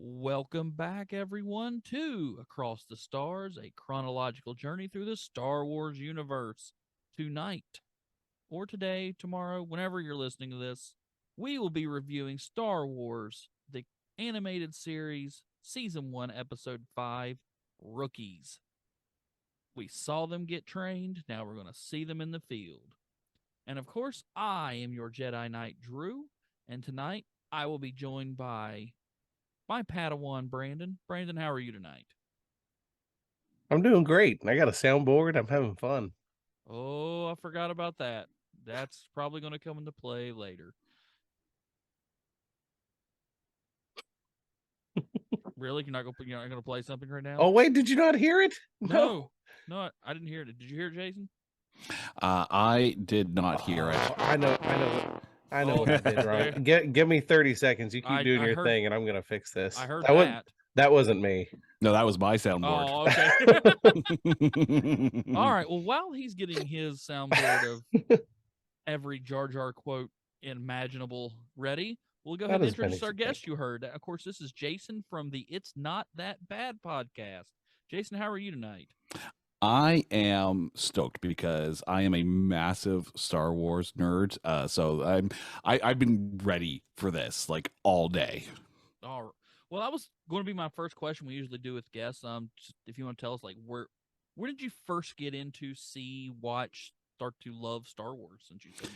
Welcome back, everyone, to Across the Stars, a chronological journey through the Star Wars universe. Tonight, or today, tomorrow, whenever you're listening to this, we will be reviewing Star Wars, the animated series, Season 1, Episode 5, Rookies. We saw them get trained, now we're going to see them in the field. And of course, I am your Jedi Knight, Drew, and tonight I will be joined by my Padawan, Brandon. Brandon, how are you tonight? I'm doing great. I got a soundboard. I'm having fun. Oh, I forgot about that. That's probably going to come into play later. Really? You're not gonna play something right now? Oh, wait, did you not hear it? No, no, I didn't hear it. Did you hear it, Jason? I did not hear it. I know what I did wrong. there- Give me 30 seconds. You keep doing I your heard thing, and I'm gonna fix this. I heard that. that. That wasn't me. No, that was my soundboard. Oh, okay. All right. Well, while he's getting his soundboard of every Jar Jar quote imaginable ready, we'll go ahead and introduce our guest you heard. Of course, this is Jason from the It's Not That Bad podcast. Jason, how are you tonight? I am stoked because I am a massive Star Wars nerd. So I've been ready for this like all day. All right. Well, that was going to be my first question. We usually do with guests. Just if you want to tell us, like, where did you first get into, see, watch, start to love Star Wars? Since you said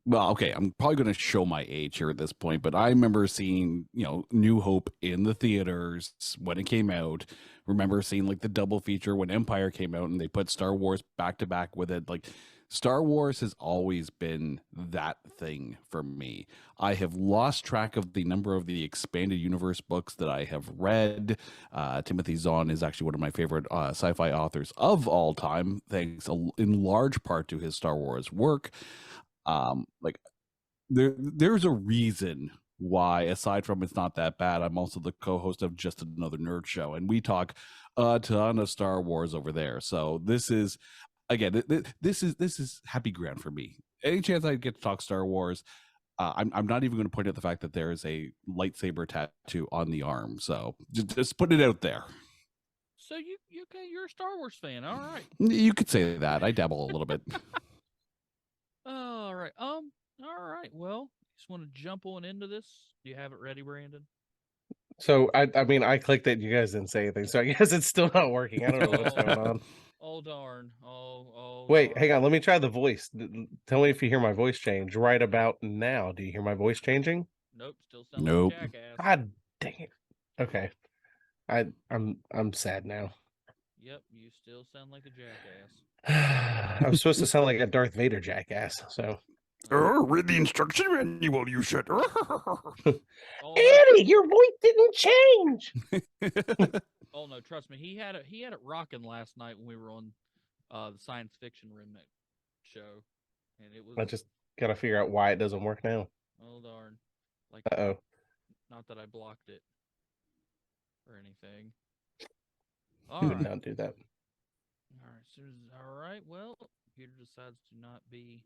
Well, okay, I'm probably going to show my age here at this point, but I remember seeing, New Hope in the theaters when it came out. Remember seeing like the double feature when Empire came out and they put Star Wars back to back with it. Like Star Wars has always been that thing for me. I have lost track of the number of the expanded universe books that I have read. Timothy Zahn is actually one of my favorite sci-fi authors of all time, thanks in large part to his Star Wars work. Like there's a reason why, aside from It's Not That Bad, I'm also the co-host of Just Another Nerd Show, and we talk a ton of Star Wars over there. So this is, again, this is happy ground for me. Any chance I get to talk Star Wars, I'm not even going to point out the fact that there is a lightsaber tattoo on the arm. So just put it out there. So you're a Star Wars fan, all right? You could say that. I dabble a little bit. All right. All right. Well, just want to jump on into this. Do you have it ready, Brandon? So I mean, I clicked it. You guys didn't say anything, so I guess it's still not working. I don't know what's going on. Oh darn! Oh. Wait, darn. hang on. Let me try the voice. Tell me if you hear my voice change right about now. Do you hear my voice changing? Nope. Still sound Nope. like a jackass. God dang it. Okay. I'm sad now. Yep. You still sound like a jackass. I'm supposed to sound like a Darth Vader jackass. So. Read the instruction manual, you should. Eddie, your voice didn't change. Oh no, trust me. He had it rocking last night when we were on the science fiction remake show, and it was. I just gotta figure out why it doesn't work now. Oh darn! Like, not that I blocked it or anything. All right. Would not do that. All right. Well, computer decides to not be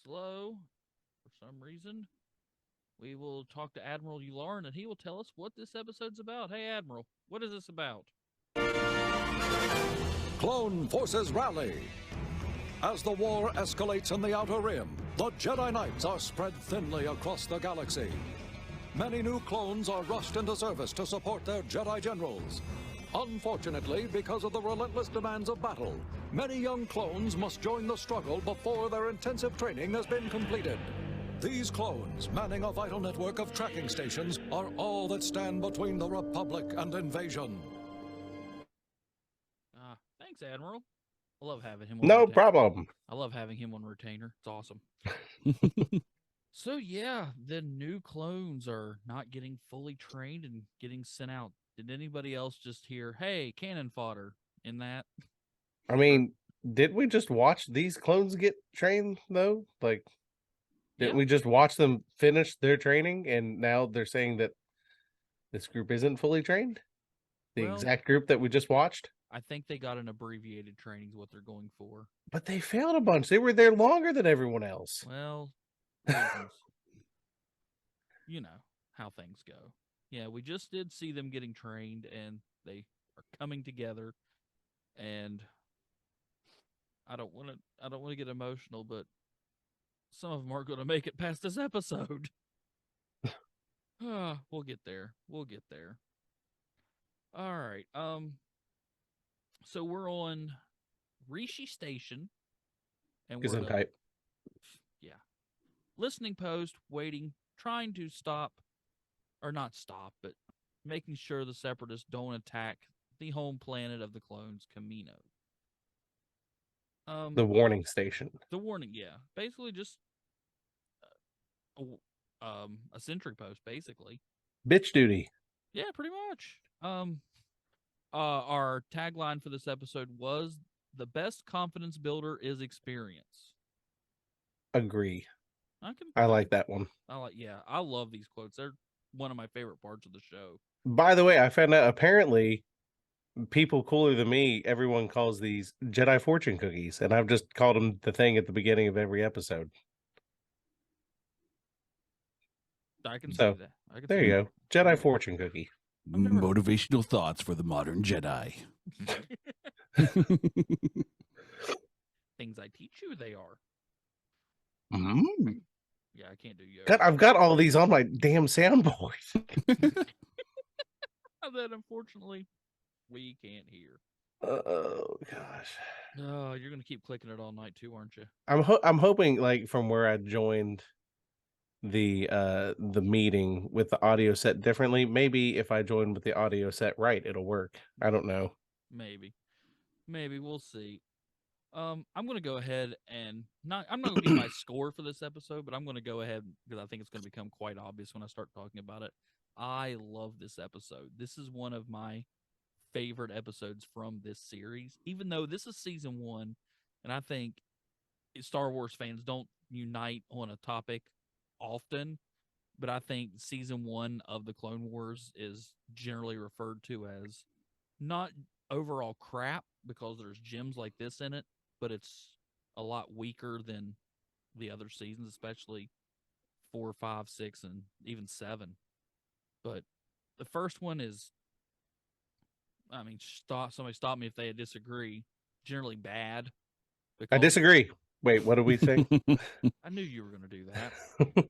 slow for some reason. We will talk to Admiral Yularen, and he will tell us what this episode's about. Hey, Admiral, what is this about? Clone Forces Rally. As the war escalates in the Outer Rim, the Jedi Knights are spread thinly across the galaxy. Many new clones are rushed into service to support their Jedi generals. Unfortunately, because of the relentless demands of battle, many young clones must join the struggle before their intensive training has been completed. These clones, manning a vital network of tracking stations, are all that stand between the Republic and invasion. Thanks, Admiral. I love having him on No problem. I love having him on retainer. It's awesome. So, yeah, the new clones are not getting fully trained and getting sent out. Did anybody else just hear, hey, cannon fodder in that? I mean, did we just watch these clones get trained, though? Like, didn't we just watch them finish their training, and now they're saying that this group isn't fully trained? The exact group that we just watched? I think they got an abbreviated training is what they're going for. But they failed a bunch. They were there longer than everyone else. Well, you know how things go. Yeah, we just did see them getting trained, and they are coming together. And I don't want to get emotional, but some of them aren't going to make it past this episode. We'll get there. We'll get there. All right. So we're on Rishi Station, and we're in a, Type. yeah, listening post, waiting, trying to stop, or not stop, but making sure the Separatists don't attack the home planet of the clones, Kamino. The warning station. The warning, yeah, basically just a sentry post, basically. Bitch duty. Yeah, pretty much. Our tagline for this episode was the best confidence builder is experience. Agree. I I like that one. I love these quotes. They're one of my favorite parts of the show. By the way, I found out apparently people cooler than me, everyone calls these Jedi fortune cookies, and I've just called them the thing at the beginning of every episode. I can So, see that. I can There see you that. go. Jedi fortune cookie. I've never- Motivational thoughts for the modern Jedi. Things I teach you, they are. Mm. Yeah, I can't do yoga. God, I've got all these on my damn soundboard. That unfortunately we can't hear. Oh gosh. Oh, you're gonna keep clicking it all night too, aren't you? I'm hoping, like, from where I joined the meeting with the audio set differently, maybe if I join with the audio set right, it'll work. I don't know. Maybe we'll see. I'm gonna go ahead and I'm not gonna give my score for this episode, but I'm gonna go ahead because I think it's gonna become quite obvious when I start talking about it. I love this episode. This is one of my favorite episodes from this series, even though this is season 1, and I think Star Wars fans don't unite on a topic often, but I think season 1 of the Clone Wars is generally referred to as not overall crap because there's gems like this in it, but it's a lot weaker than the other seasons, especially 4, 5, 6, and even 7. But the first one is, I mean, somebody stop me if they disagree, generally bad. I because- disagree. Wait, what do we think? I knew you were going to do that.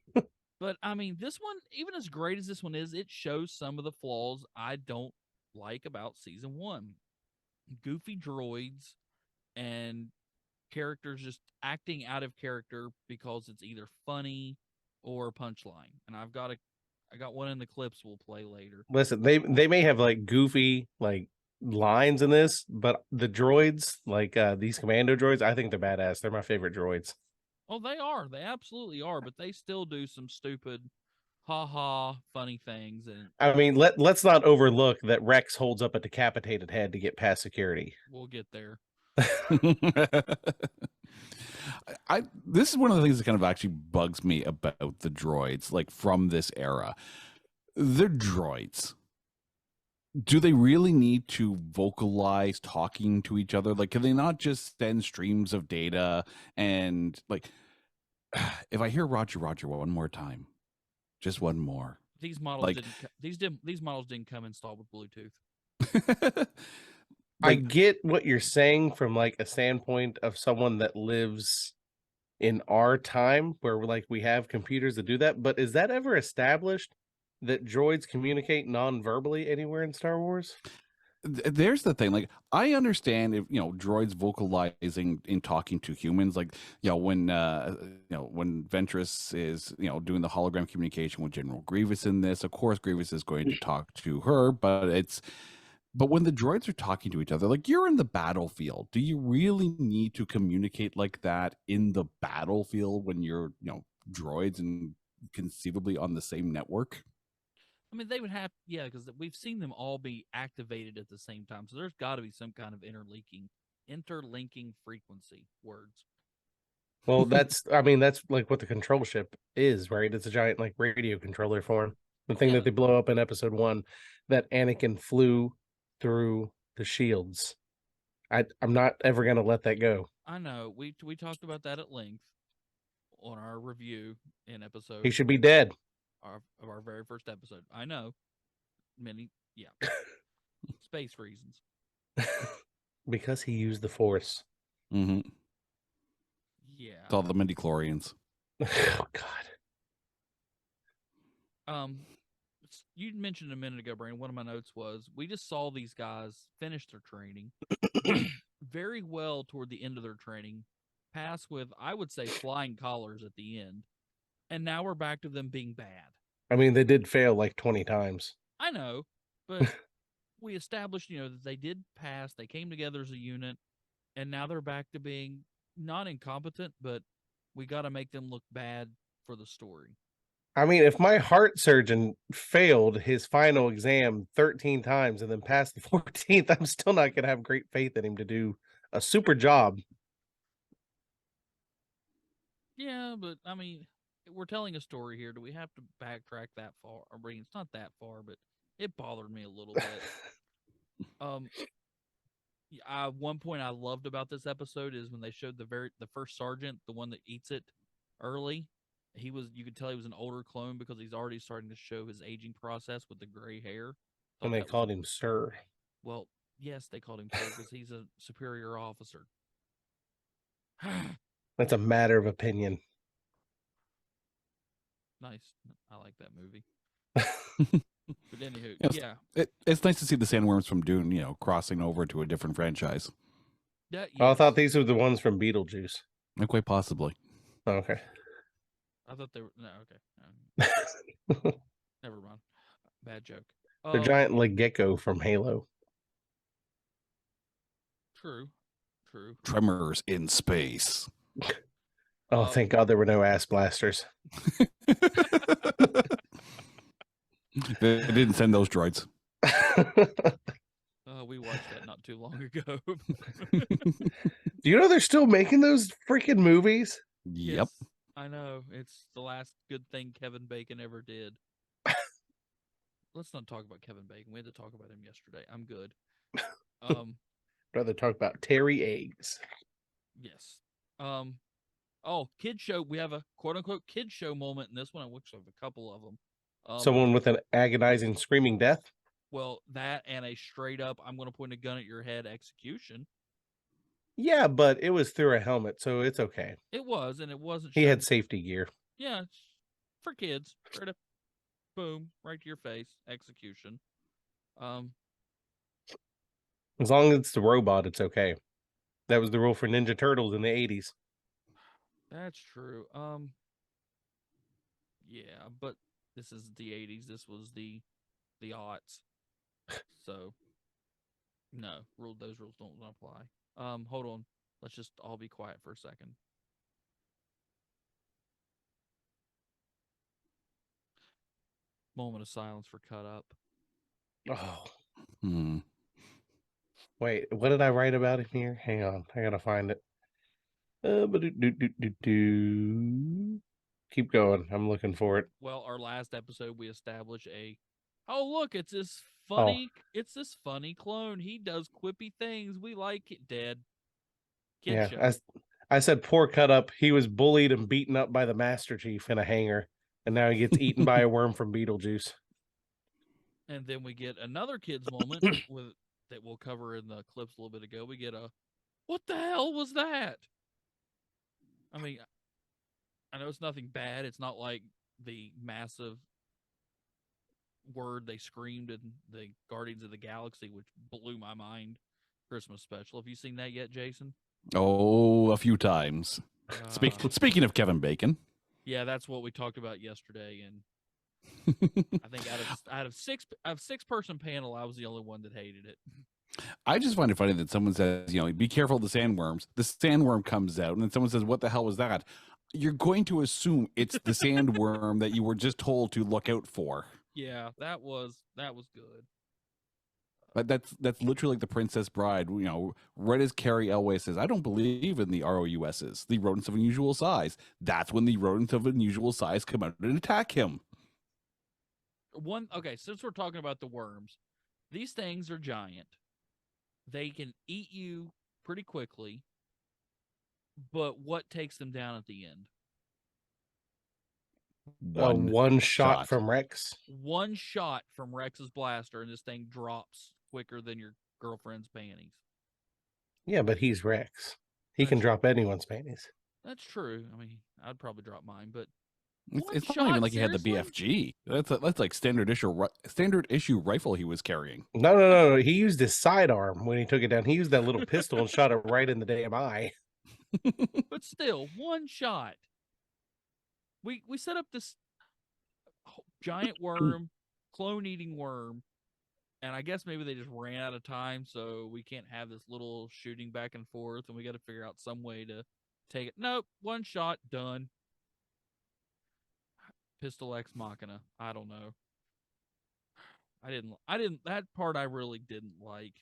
But I mean, this one, even as great as this one is, it shows some of the flaws I don't like about season 1. Goofy droids and characters just acting out of character because it's either funny or punchline. And I got one in the clips we'll play later. Listen, they may have like goofy like lines in this, but the droids, like these commando droids, I think they're badass. They're my favorite droids. Oh, they are. They absolutely are. But they still do some stupid, funny things. And I mean, let's not overlook that Rex holds up a decapitated head to get past security. we'll get there. This is one of the things that kind of actually bugs me about the droids, like from this era. They're droids. Do they really need to vocalize talking to each other? Like, can they not just send streams of data and, like, if I hear Roger one more time, just one more. These models Like- these models didn't come installed with Bluetooth. I Like, get what you're saying from like a standpoint of someone that lives in our time where like we have computers that do that, but is that ever established that droids communicate non-verbally anywhere in Star Wars? there's the thing. Like, I understand if droids vocalizing in talking to humans, like when when Ventress is doing the hologram communication with General Grievous in this. Of course, Grievous is going to talk to her, but when the droids are talking to each other, like, you're in the battlefield, do you really need to communicate like that in the battlefield when you're droids and conceivably on the same network? I mean, they would have, yeah, because we've seen them all be activated at the same time. So there's got to be some kind of interlinking frequency words. Well, that's like what the control ship is, right? It's a giant like radio controller form. The thing Yeah. that they blow up in episode 1 that Anakin flew through the shields. I'm not ever gonna let that go. I know we talked about that at length on our review in episode He should be dead. of our very first episode. I know, Yeah. Space reasons. Because he used the Force. Mm-hmm. Yeah. It's all the midi-chlorians. Oh God. You mentioned a minute ago, Brandon. One of my notes was we just saw these guys finish their training, did very well toward the end of their training, pass with, I would say, flying colors at the end, and now we're back to them being bad. I mean, they did fail like 20 times. I know, but we established, that they did pass. They came together as a unit, and now they're back to being not incompetent, but we got to make them look bad for the story. I mean, if my heart surgeon failed his final exam 13 times and then passed the 14th, I'm still not going to have great faith in him to do a super job. Yeah, but I mean, we're telling a story here. Do we have to backtrack that far? I mean, it's not that far, but it bothered me a little bit. One point I loved about this episode is when they showed the first sergeant, the one that eats it early. You could tell he was an older clone because he's already starting to show his aging process with the gray hair. And they called him Sir. Well, yes, they called him Sir because he's a superior officer. That's a matter of opinion. Nice. I like that movie. But anywho, Yes. yeah. It's nice to see the Sandworms from Dune, crossing over to a different franchise. Yeah, Oh, I thought yes. these were the ones from Beetlejuice. Quite possibly. Oh, okay. I thought they were no. Okay, never mind. Bad joke. The giant like gecko from Halo. True. Tremors in space. Oh, thank God there were no ass blasters. They didn't send those droids. We watched that not too long ago. Do you know they're still making those freaking movies? Yep. Yes, I know. It's the last good thing Kevin Bacon ever did. Let's not talk about Kevin Bacon. We had to talk about him yesterday. I'm good. Rather talk about Terry Eggs. Yes. Kid show. We have a quote unquote kid show moment in this one. I wish there was a couple of them. Someone with an agonizing screaming death. Well, that and a straight up, I'm going to point a gun at your head execution. Yeah, but it was through a helmet, so it's okay. It was, and it wasn't. He had shown- safety gear. Yeah, it's for kids. Straight up, boom, right to your face, execution. As long as it's the robot, it's okay. That was the rule for Ninja Turtles in the 80s. That's true. Yeah, but this is the 80s. This was the aughts. So, no, those rules don't apply. Hold on. Let's just all be quiet for a second. Moment of silence for Cut Up. Oh, Hmm. wait, what did I write about him here? Hang on, I gotta find it. Keep going. I'm looking for it. Well, our last episode we established look, it's this funny clone. He does quippy things. We like it, Dad. Kid show. I said poor Cut Up. He was bullied and beaten up by the Master Chief in a hangar, and now he gets eaten by a worm from Beetlejuice. And then we get another kid's moment that we'll cover in the clips a little bit ago. We get what the hell was that? I mean, I know it's nothing bad. It's not like the massive word they screamed in the Guardians of the Galaxy, which blew my mind. Christmas special. Have you seen that yet, Jason? Oh, a few times. Speaking of Kevin Bacon. Yeah, that's what we talked about yesterday, and I think out of six person panel, I was the only one that hated it. I just find it funny that someone says, be careful of the sandworms. The sandworm comes out, and then someone says, what the hell was that? You're going to assume it's the sandworm that you were just told to look out for. Yeah, that was good. But that's literally like the Princess Bride, right as Carrie Elway says, I don't believe in the ROUSs, the rodents of unusual size. That's when the rodents of unusual size come out and attack him. Since we're talking about the worms, these things are giant. They can eat you pretty quickly, but what takes them down at the end? One shot shot. from Rex. One shot from Rex's blaster, and this thing drops quicker than your girlfriend's panties. Yeah, but he's Rex. He That's can true. drop anyone's panties. That's true. I mean, I'd probably drop mine, but It's, one it's not shot, even like he had the seriously? BFG. That's like standard issue rifle he was carrying. No. He used his sidearm when he took it down. He used that little pistol and shot it right in the damn eye. But still, one shot. We set up this giant worm, clone-eating worm, and I guess maybe they just ran out of time, so we can't have this little shooting back and forth, and we got to figure out some way to take it. Nope, one shot, done. Pistol Ex Machina. I don't know. I didn't. That part I really didn't like.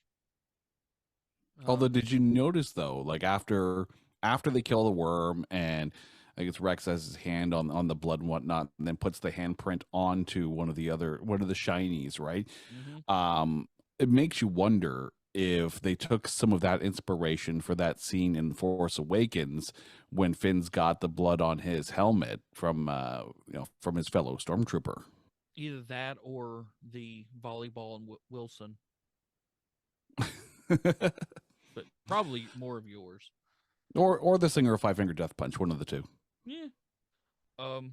Although, did you notice though, like after they kill the worm and I guess Rex has his hand on the blood and whatnot, and then puts the handprint onto one of the shinies, right? Mhm. It makes you wonder if they took some of that inspiration for that scene in Force Awakens when Finn's got the blood on his helmet from from his fellow stormtrooper. Either that or the volleyball and Wilson, but probably more of yours. or the singer of Five Finger Death Punch, one of the two. Yeah. One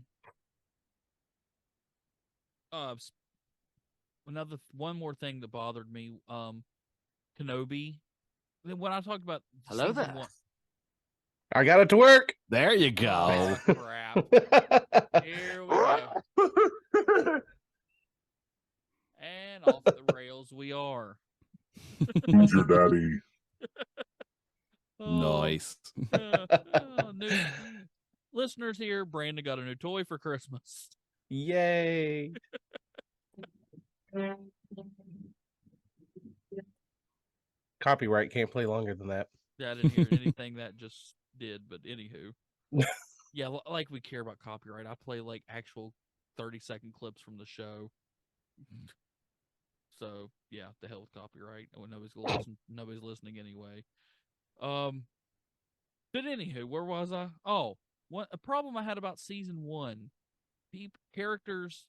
more thing that bothered me. Kenobi. When I talked about Hello season there. one- I got it to work. There you go. Oh, crap. Here we go. And off the rails we are. Who's your daddy? Oh, Nice. new listeners here, Brandon got a new toy for Christmas. Yay. Copyright can't play longer than that. Yeah, I didn't hear anything that just did, but anywho. Yeah, like we care about copyright. I play like actual 30-second clips from the show. So yeah, the hell with copyright. Oh, nobody's listening anyway. But anywho, where was I? Oh, a problem I had about season 1. Characters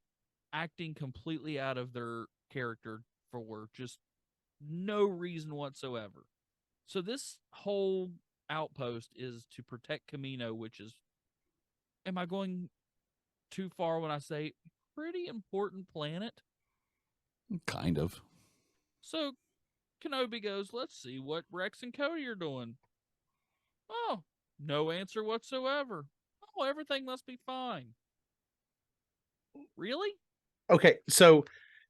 acting completely out of their character for just no reason whatsoever. So this whole outpost is to protect Kamino, which is, am I going too far when I say pretty important planet? Kind of. So Kenobi goes, let's see what Rex and Cody are doing. Oh, no answer whatsoever. Oh, everything must be fine. Really? Okay, so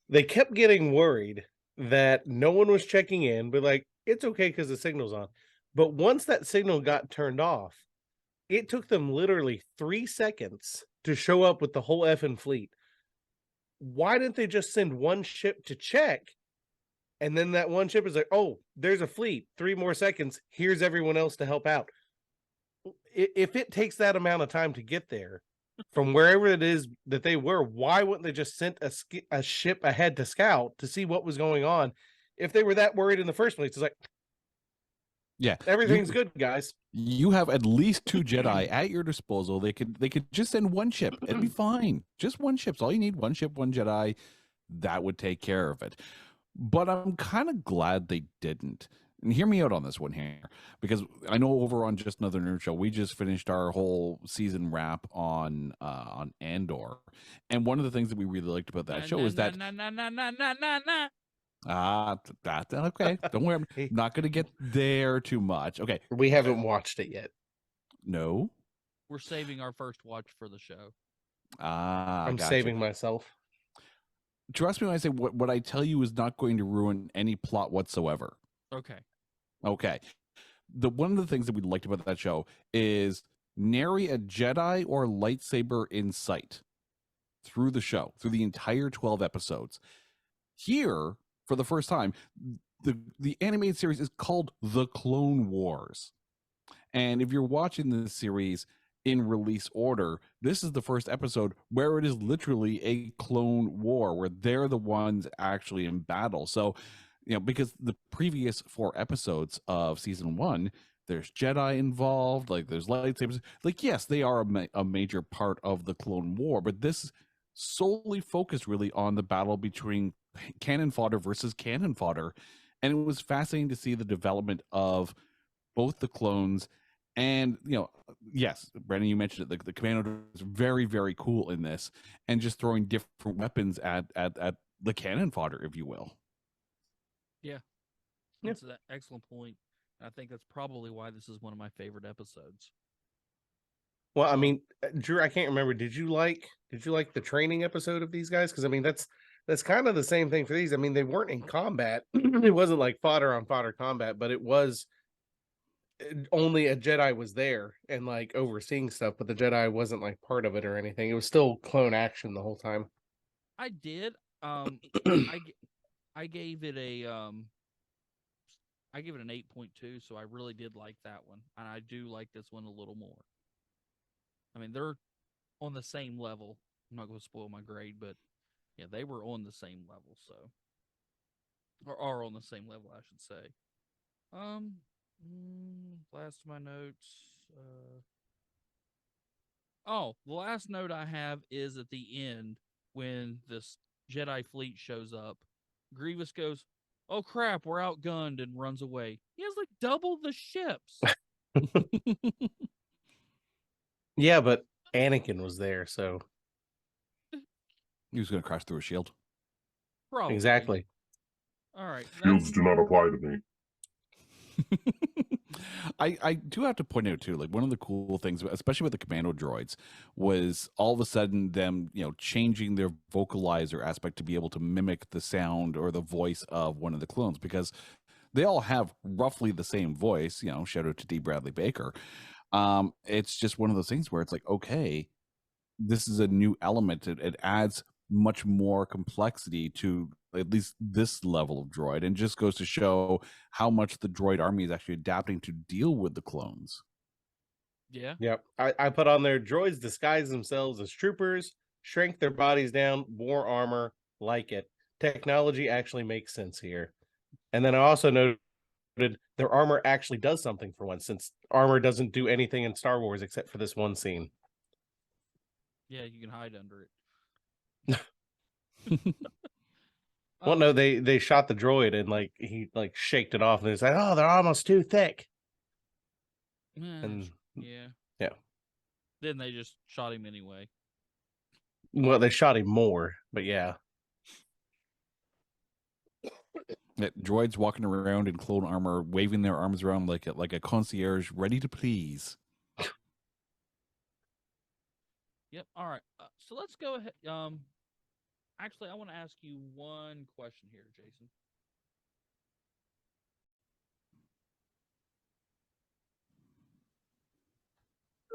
they kept getting worried that no one was checking in, but like, it's okay because the signal's on. But once that signal got turned off, it took them literally 3 seconds to show up with the whole effing fleet. Why didn't they just send one ship to check? And then that one ship is like, oh, there's a fleet. 3 more seconds. Here's everyone else to help out. If it takes that amount of time to get there from wherever it is that they were, why wouldn't they just send a ship ahead to scout to see what was going on? If they were that worried in the first place, it's like, yeah, everything's good, guys. You have at least 2 Jedi at your disposal. They could just send one ship. It'd be fine. Just one ship's all you need. One ship, one Jedi. That would take care of it. But I'm kind of glad they didn't. And hear me out on this one here, because I know over on Just Another Nerd Show, we just finished our whole season wrap on Andor, and one of the things that we really liked about that show is that that's okay. Don't worry, I'm not going to get there too much. Okay, We haven't watched it yet. no, We're saving our first watch for the show. I'm gotcha. saving myself. Trust me when I say what I tell you is not going to ruin any plot whatsoever. Okay. Okay. One of the things that we liked about that show is nary a Jedi or lightsaber in sight through the show, through the entire 12 episodes. Here, for the first time, the animated series is called The Clone Wars. And if you're watching this series in release order, this is the first episode where it is literally a clone war, where they're the ones actually in battle. So, because the previous 4 episodes of season 1 there's Jedi involved, like there's lightsabers. Like, yes, they are a major part of the Clone War, but this solely focused really on the battle between cannon fodder versus cannon fodder. And it was fascinating to see the development of both the clones. And, yes, Brandon, you mentioned it. The commando is very, very cool in this, and just throwing different weapons at the cannon fodder, if you will. Yeah. That's an excellent point. I think that's probably why this is one of my favorite episodes. Well, I mean, Drew, I can't remember. Did you like the training episode of these guys? Because I mean, that's kind of the same thing for these. I mean, they weren't in combat. It wasn't like fodder on fodder combat, but it was only a Jedi was there and like overseeing stuff, but the Jedi wasn't like part of it or anything. It was still clone action the whole time. I did. I gave it an 8.2, so I really did like that one, and I do like this one a little more. I mean, they're on the same level. I'm not going to spoil my grade, but yeah, they were on the same level, so or are on the same level, I should say. Last of my notes. The last note I have is at the end when this Jedi fleet shows up. Grievous goes, "Oh crap, we're outgunned," and runs away. He has like double the ships. Yeah, but Anakin was there, so He was going to crash through a shield. Probably. exactly. All right. Shields do not apply to me. I do have to point out too, like one of the cool things, especially with the commando droids, was all of a sudden them, changing their vocalizer aspect to be able to mimic the sound or the voice of one of the clones, because they all have roughly the same voice. Shout out to D. Bradley Baker. It's just one of those things where it's like, okay, this is a new element. It adds much more complexity to at least this level of droid, and just goes to show how much the droid army is actually adapting to deal with the clones. Yeah. Yep. I put on there droids disguise themselves as troopers, shrink their bodies down, wore armor, like it. Technology actually makes sense here. And then I also noted their armor actually does something for once, since armor doesn't do anything in Star Wars except for this one scene. Yeah, you can hide under it. Well, no, they shot the droid and like he like shaked it off and they said, "Oh, they're almost too thick." And yeah. yeah. Then they just shot him anyway. Well, they shot him more, but yeah. Droids walking around in clone armor, waving their arms around like a concierge, ready to please. Yep. All right. So let's go ahead. Actually, I want to ask you one question here, Jason.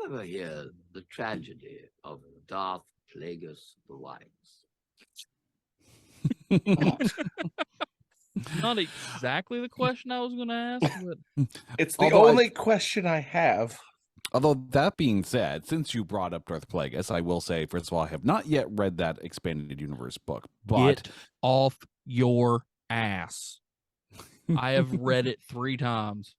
Ever hear the tragedy of Darth Plagueis the Wise? Not exactly the question I was going to ask, but It's the only question I have. Although that being said, since you brought up Darth Plagueis, I will say, first of all, I have not yet read that expanded universe book, but get off your ass. I have read it 3 times.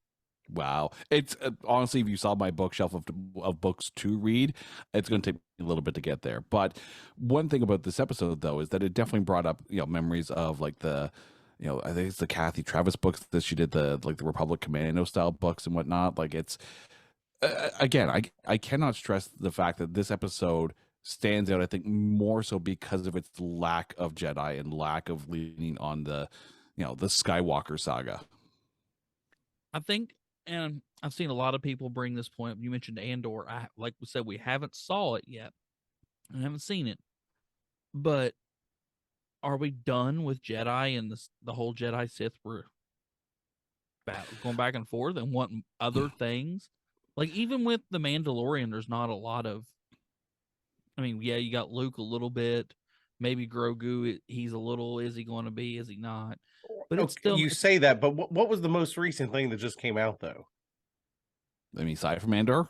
Wow. It's honestly, if you saw my bookshelf of books to read, it's going to take me a little bit to get there. But one thing about this episode, though, is that it definitely brought up, memories of like the, I think it's the Kathy Travis books that she did, the Republic Commando style books and whatnot. Like it's, again, I cannot stress the fact that this episode stands out, I think, more so because of its lack of Jedi and lack of leaning on the, the Skywalker saga. I think, and I've seen a lot of people bring this point. You mentioned Andor. Like we said, we haven't saw it yet. I haven't seen it. But are we done with Jedi and the whole Jedi Sith? We're going back and forth and wanting other things. Like, even with The Mandalorian, there's not a lot of... I mean, yeah, you got Luke a little bit. Maybe Grogu, he's a little... Is he going to be? Is he not? But it's still... You say that, but what was the most recent thing that just came out, though? I mean, aside from Andor?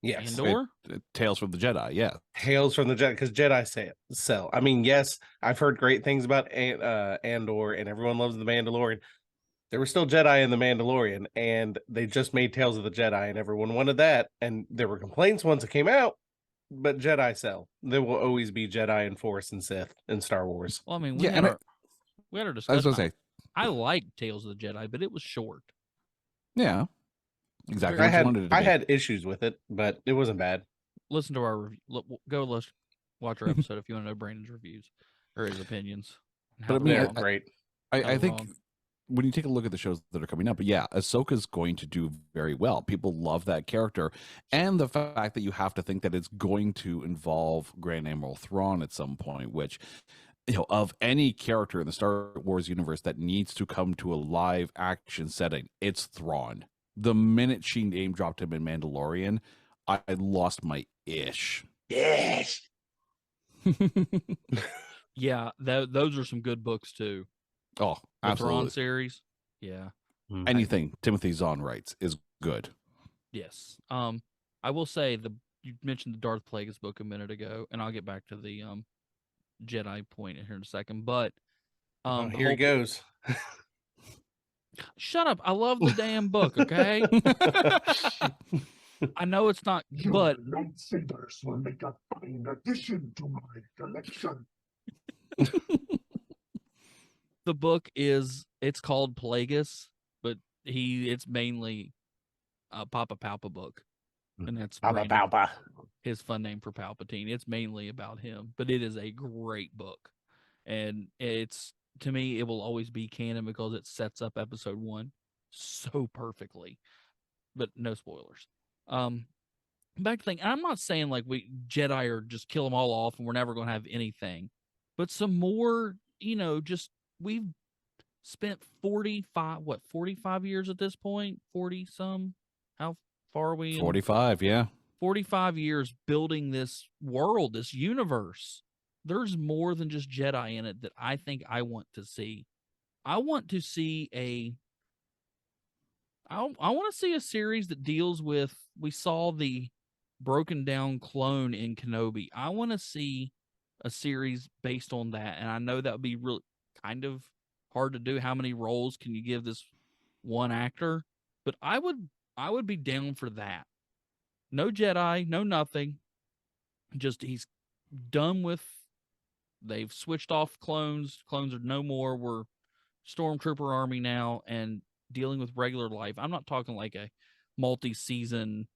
Yes. Andor? Tales from the Jedi, yeah. Tales from the Jedi, because Jedi sell. I mean, yes, I've heard great things about Andor, and everyone loves The Mandalorian. there were still Jedi in The Mandalorian, and they just made Tales of the Jedi, and everyone wanted that. And there were complaints once it came out, but Jedi sell. There will always be Jedi and Force and Sith in Star Wars. Well, I mean, Yeah, and we had our I was discussion. gonna say, I liked Tales of the Jedi, but it was short. yeah, exactly. I what you wanted it to I be. had issues with it, but it wasn't bad. Listen to our review. Watch our episode if you want to know Brandon's reviews or his opinions. and how But I they're mean, They're wrong. great. I they're think wrong. when you take a look at the shows that are coming up, but yeah, Ahsoka's going to do very well. People love that character, and the fact that you have to think that it's going to involve Grand Admiral Thrawn at some point, which, of any character in the Star Wars universe that needs to come to a live action setting, it's Thrawn. The minute she name dropped him in Mandalorian, I lost my ish. Yes. Yeah, those are some good books too. Oh, The absolutely. Thrawn series. Yeah. Anything Timothy Zahn writes is good. Yes. I will say you mentioned the Darth Plagueis book a minute ago, and I'll get back to the Jedi point here in a second. But Oh, the here he whole- goes. Shut up! I love the damn book. Okay, I know it's not, but Your lightsabers will make a fine addition to my collection. the book it's called Plagueis, but it's mainly a Papa Palpa book, and that's Brandon, his fun name for Palpatine. It's mainly about him, but it is a great book, and to me it will always be canon because it sets up episode 1 so perfectly. But no spoilers. Back to thing, and I'm not saying like we Jedi are just kill them all off and we're never going to have anything, but some more, just we've spent 45 years at this point, 40 some. How far are we? 45, yeah. 45 years building this world, this universe. There's more than just Jedi in it that I think I want to see. I want to see I want to see a series that deals with, we saw the broken down clone in Kenobi. I want to see a series based on that. And I know that would be really kind of hard to do. How many roles can you give this one actor? But I would be down for that. No Jedi, no nothing. Just he's done with, they've switched off clones. Clones are no more. We're Stormtrooper army now and dealing with regular life. I'm not talking like a multi-season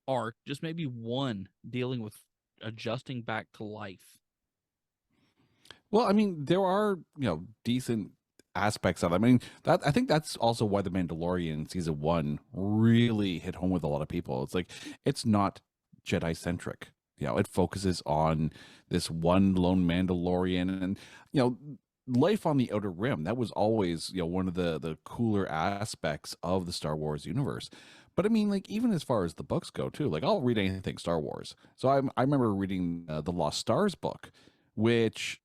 arc, just maybe one dealing with adjusting back to life. Well, I mean, there are, decent aspects of it. I mean, I think that's also why The Mandalorian season 1 really hit home with a lot of people. It's like, it's not Jedi centric. It focuses on this one lone Mandalorian and, life on the Outer Rim. That was always, one of the cooler aspects of the Star Wars universe. But I mean, like, even as far as the books go too, like, I'll read anything Star Wars. So I remember reading the Lost Stars book, which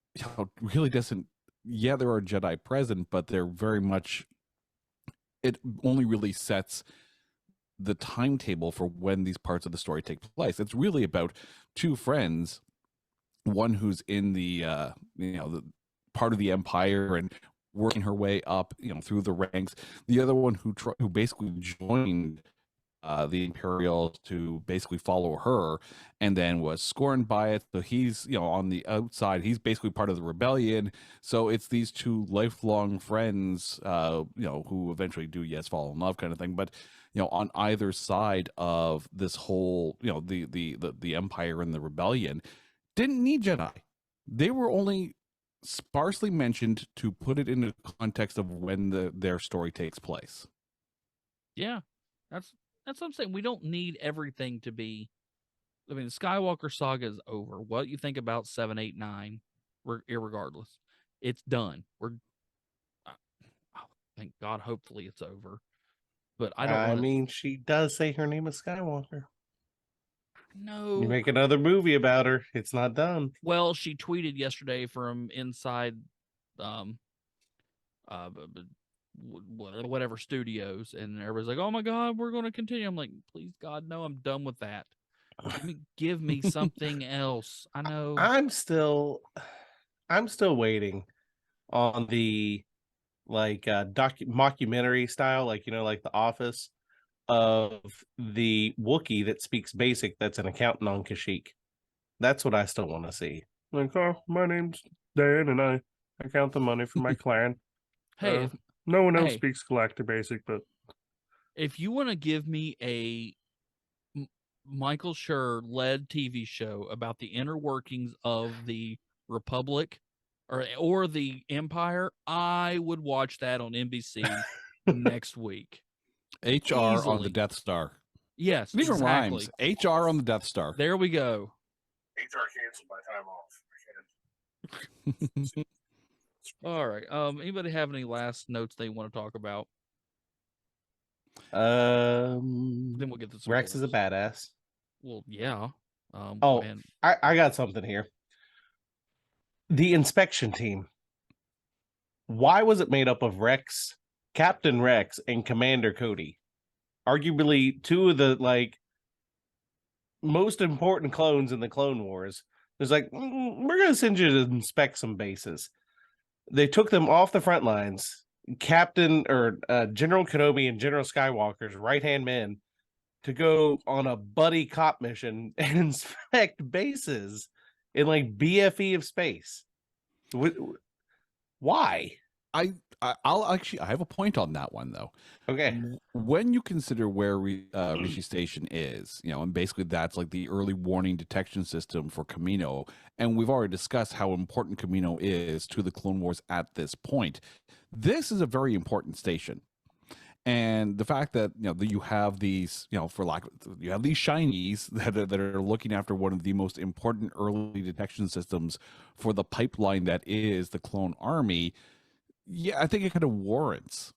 really doesn't, yeah, there are Jedi present, but they're very much, it only really sets the timetable for when these parts of the story take place. It's really about two friends, one who's in the the part of the Empire and working her way up through the ranks, the other one who basically joined the Imperials to basically follow her and then was scorned by it. So he's on the outside, he's basically part of the rebellion. So it's these two lifelong friends who eventually do fall in love kind of thing, but on either side of this whole the Empire and the rebellion didn't need Jedi. They were only sparsely mentioned to put it in the context of when their story takes place. Yeah, that's what I'm saying. We don't need everything to be. I mean, the Skywalker saga is over. What you think about 7, 8, 9, irregardless, it's done. Thank God. Hopefully, it's over. But I don't. I mean, she does say her name is Skywalker. No. You make another movie about her, it's not done. Well, she tweeted yesterday from inside, whatever studios, and everybody's like, "Oh my God, we're going to continue." I'm like, "Please, God, no, I'm done with that. Give me something else." I know. I'm still waiting on the like mockumentary style, like like The Office, of the Wookiee that speaks Basic that's an accountant on Kashyyyk. That's what I still want to see. Like, oh, my name's Dan and I count the money for my clan. Hey, No one else hey. speaks Galactic Basic, but if you want to give me a Michael Schur led TV show about the inner workings of the Republic or the Empire, I would watch that on NBC next week. HR on the Easily. Death Star. Yes, It even exactly. rhymes. HR on the Death Star. There we go. HR canceled my time off. All right. Anybody have any last notes they want to talk about? Then we'll get to some Rex is a bullets. badass. Well, yeah. Oh, man. I got something here. The inspection team. Why was it made up of Rex, Captain Rex, and Commander Cody? Arguably two of the most important clones in the Clone Wars. There's we're gonna send you to inspect some bases. They took them off the front lines. Captain or General Kenobi and General Skywalker's right-hand men to go on a buddy cop mission and inspect bases in BFE of space. Why? I'll actually, I have a point on that one though. Okay. When you consider where Rishi Station is, and basically that's like the early warning detection system for Kamino, and we've already discussed how important Kamino is to the Clone Wars at this point. This is a very important station. And the fact that that you have these, you have these shinies that are looking after one of the most important early detection systems for the pipeline that is the clone army. Yeah, I think it kind of warrants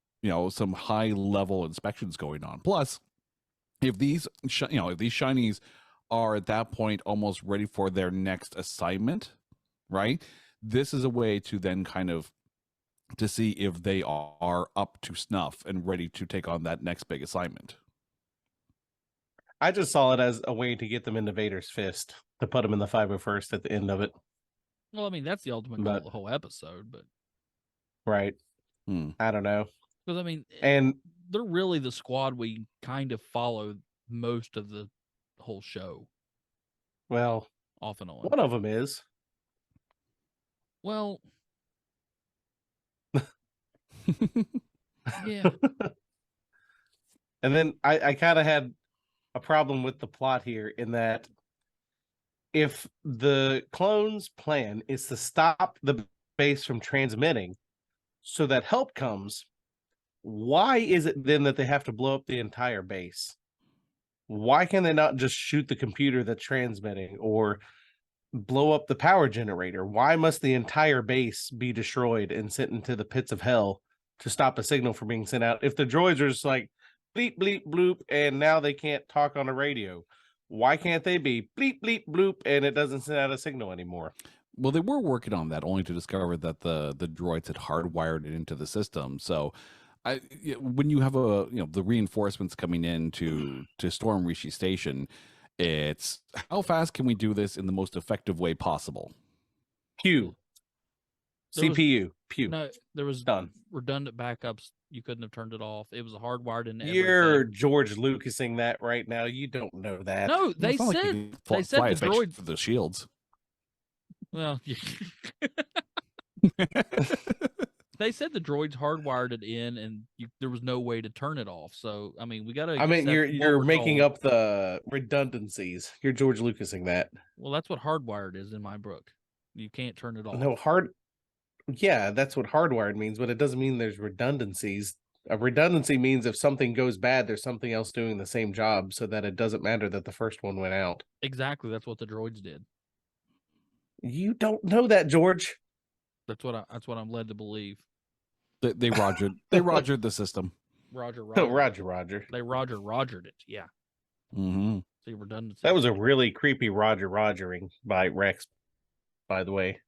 some high level inspections going on. Plus, if these if these shinies are at that point almost ready for their next assignment, right? This is a way to then kind of to see if they are up to snuff and ready to take on that next big assignment. I just saw it as a way to get them into Vader's fist, to put them in the 501st at the end of it. Well, I mean, that's the ultimate goal of the whole episode, but right. I don't know. Because I mean, and they're really the squad we kind of follow most of the whole show. Well, off and on. One of them is. Well, yeah. And then I kind of had a problem with the plot here in that if the clones' plan is to stop the base from transmitting so that help comes, why is it then that they have to blow up the entire base? Why can they not just shoot the computer that's transmitting or blow up the power generator? Why must the entire base be destroyed and sent into the pits of hell to stop a signal from being sent out? If the droids are just like bleep, bleep, bloop, and now they can't talk on the radio, why can't they be bleep, bleep, bloop, and it doesn't send out a signal anymore? Well, they were working on that only to discover that the droids had hardwired it into the system. So when you have the reinforcements coming in to storm Rishi Station, it's how fast can we do this in the most effective way possible? Pew. CPU. Pew. No, there was done. Redundant backups. You couldn't have turned it off. It was hardwired in. You're George Lucasing that right now. You don't know that. No, they said like the droid for the shields. Well, they said the droids hardwired it in, and there was no way to turn it off. So, I mean, we got to. I mean, you're making up the redundancies. You're George Lucasing that. Well, that's what hardwired is in my book. You can't turn it off. No, yeah, that's what hardwired means, but it doesn't mean there's redundancies. A redundancy means if something goes bad, there's something else doing the same job, so that it doesn't matter that the first one went out. Exactly, that's what the droids did. You don't know that, George. That's what I'm led to believe. They rogered the system. Roger. Roger. They rogered it. Yeah. Mm-hmm. See, redundancy. That was a really creepy rogering by Rex, by the way.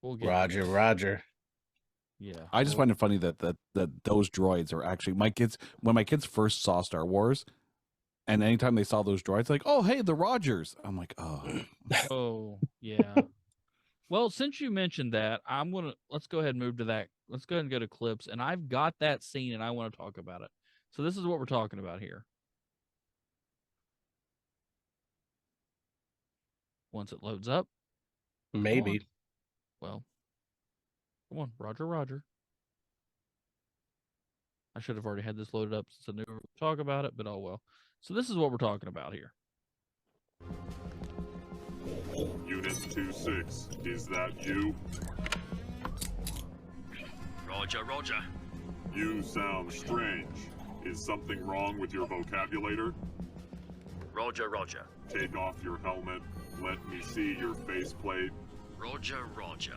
Roger. Yeah. I just find it funny that those droids are actually when my kids first saw Star Wars, and anytime they saw those droids, like, oh hey, the Rogers. I'm like, oh. Oh, yeah. Well, since you mentioned that, let's go ahead and move to that. Let's go ahead and go to clips, and I've got that scene, and I want to talk about it. So this is what we're talking about here. Once it loads up, Maybe. well, come on, Roger, Roger. I should have already had this loaded up since I knew we were going to talk about it, but oh well. So this is what we're talking about here. Unit 2-6, is that you? Roger, Roger. You sound strange. Is something wrong with your vocabulator? Roger, Roger. Take off your helmet. Let me see your faceplate. Roger, Roger.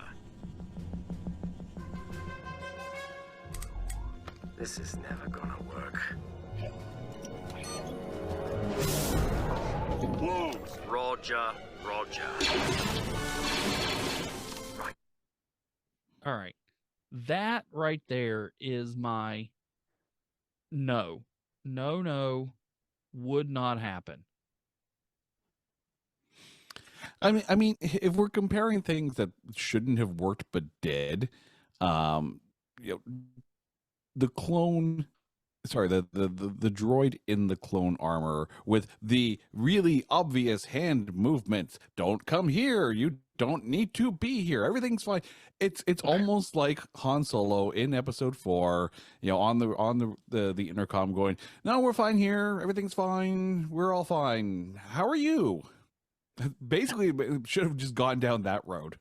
This is never gonna work. Close! Roger, Roger. All right. That right there is my no, would not happen. I mean, if we're comparing things that shouldn't have worked but did, you know, the clone, sorry, the droid in the clone armor with the really obvious hand movements. Don't come here. You don't need to be here. Everything's fine. It's almost like Han Solo in Episode 4, you know, on the intercom going, "No, we're fine here. Everything's fine. We're all fine. How are you?" Basically, it should have just gone down that road.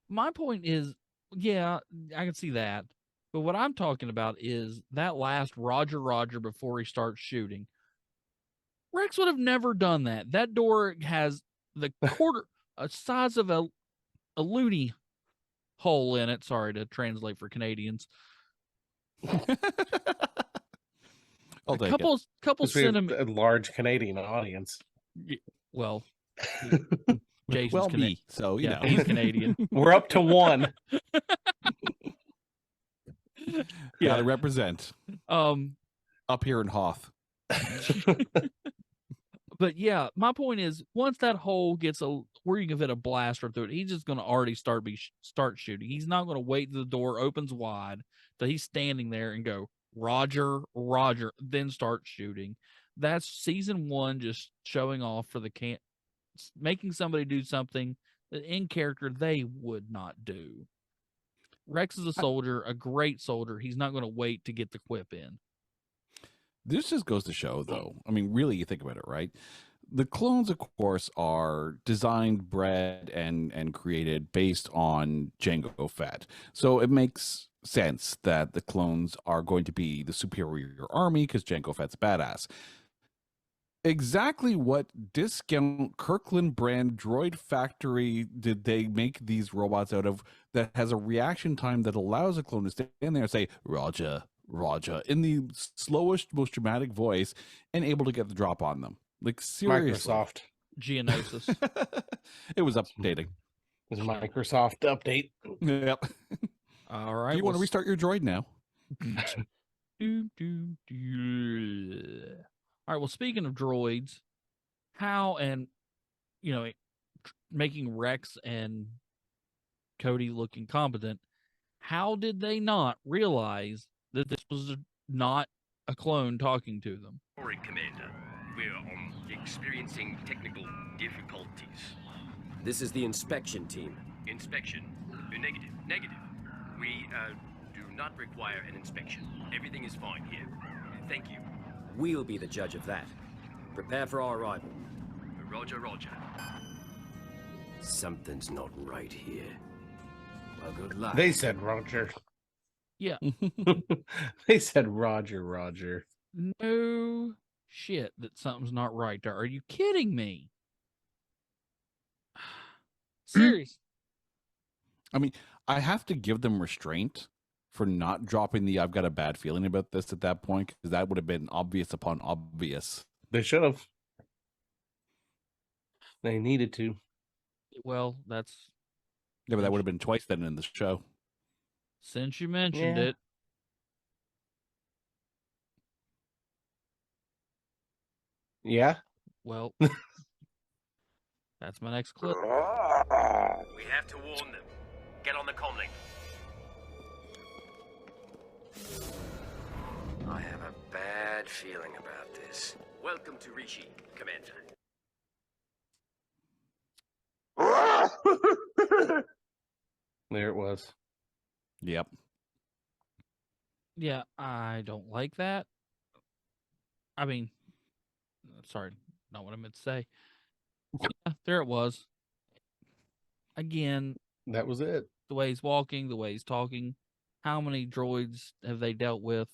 My point is, yeah, I can see that. But what I'm talking about is that last Roger, Roger before he starts shooting. Rex would have never done that. That door has the size of a loony hole in it. Sorry to translate for Canadians. I'll take couple We have centimeters. a large Canadian audience. Well, Jason's well, me. So you know, he's Canadian. We're up to one. Gotta represent Um, up here in Hoth. but yeah, my point is, once that hole gets where you can fit a blaster through it, he's just going to already start shooting. He's not going to wait till the door opens wide till he's standing there and go Roger, Roger, then start shooting. That's season 1 just showing off for the making somebody do something that in character they would not do. Rex is a soldier, a great soldier. He's not going to wait to get the quip in. This just goes to show, though. I mean, really, you think about it, right? The clones, of course, are designed, bred, and created based on Jango Fett. So it makes sense that the clones are going to be the superior army because Jango Fett's badass. Exactly what discount Kirkland brand droid factory did they make these robots out of that has a reaction time that allows a clone to stand there and say, Roger, Roger, in the slowest, most dramatic voice and able to get the drop on them? Like, seriously. Microsoft. Geonosis. It was updating. It was a Microsoft update. Yep. All right. Do you want to restart your droid now? All right. Well, speaking of droids, how and making Rex and Cody look incompetent, how did they not realize that this was not a clone talking to them? Sorry, Commander. We're experiencing technical difficulties. This is the inspection team. Inspection? Negative. Negative. We do not require an inspection. Everything is fine here. Thank you. We'll be the judge of that. Prepare for our arrival. Roger, Roger. Something's not right here. Well, good luck. They said Roger. Yeah. They said Roger, Roger. No shit that something's not right there. Are you kidding me? Serious. I mean, I have to give them restraint for not dropping the I've got a bad feeling about this at that point, because that would have been obvious upon obvious. They should have. They needed to. Well, that's Yeah, but that would have been twice then in the show. since you mentioned Yeah. it. Yeah. Well, That's my next clip. We have to warn them. Get on the comlink. I have a bad feeling about this. Welcome to Rishi, Commander. There it was. Yep. Yeah, I don't like that. I mean, sorry, not what I meant to say. Yeah, there it was. Again, That was it. the way he's walking, the way he's talking. How many droids have they dealt with?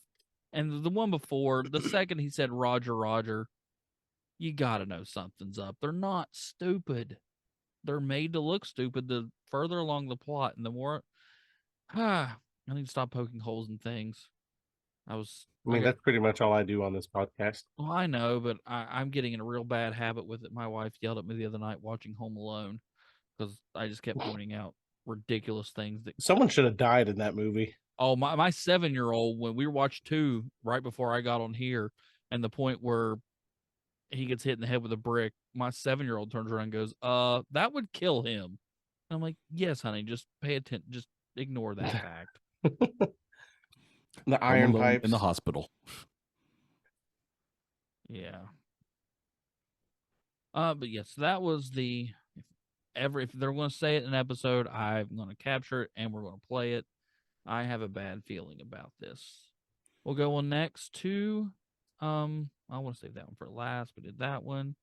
And the one before, the second he said Roger, Roger, you got to know something's up. They're not stupid. They're made to look stupid the further along the plot and the more. I need to stop poking holes in things. I mean, that's pretty much all I do on this podcast. Well, I know, but I'm getting in a real bad habit with it. My wife yelled at me the other night watching Home Alone because I just kept pointing out ridiculous things that Someone should have died in that movie. Oh, my 7-year-old, when we watched 2 right before I got on here, and the point where he gets hit in the head with a brick, my 7-year-old turns around and goes, that would kill him. And I'm like, yes, honey, just pay attention, just ignore that fact. The iron pipes in the hospital. Yeah. But yes, that was the if they're going to say it in an episode, I'm going to capture it and we're going to play it. I have a bad feeling about this. We'll go on next to I want to save that one for last. We did that one.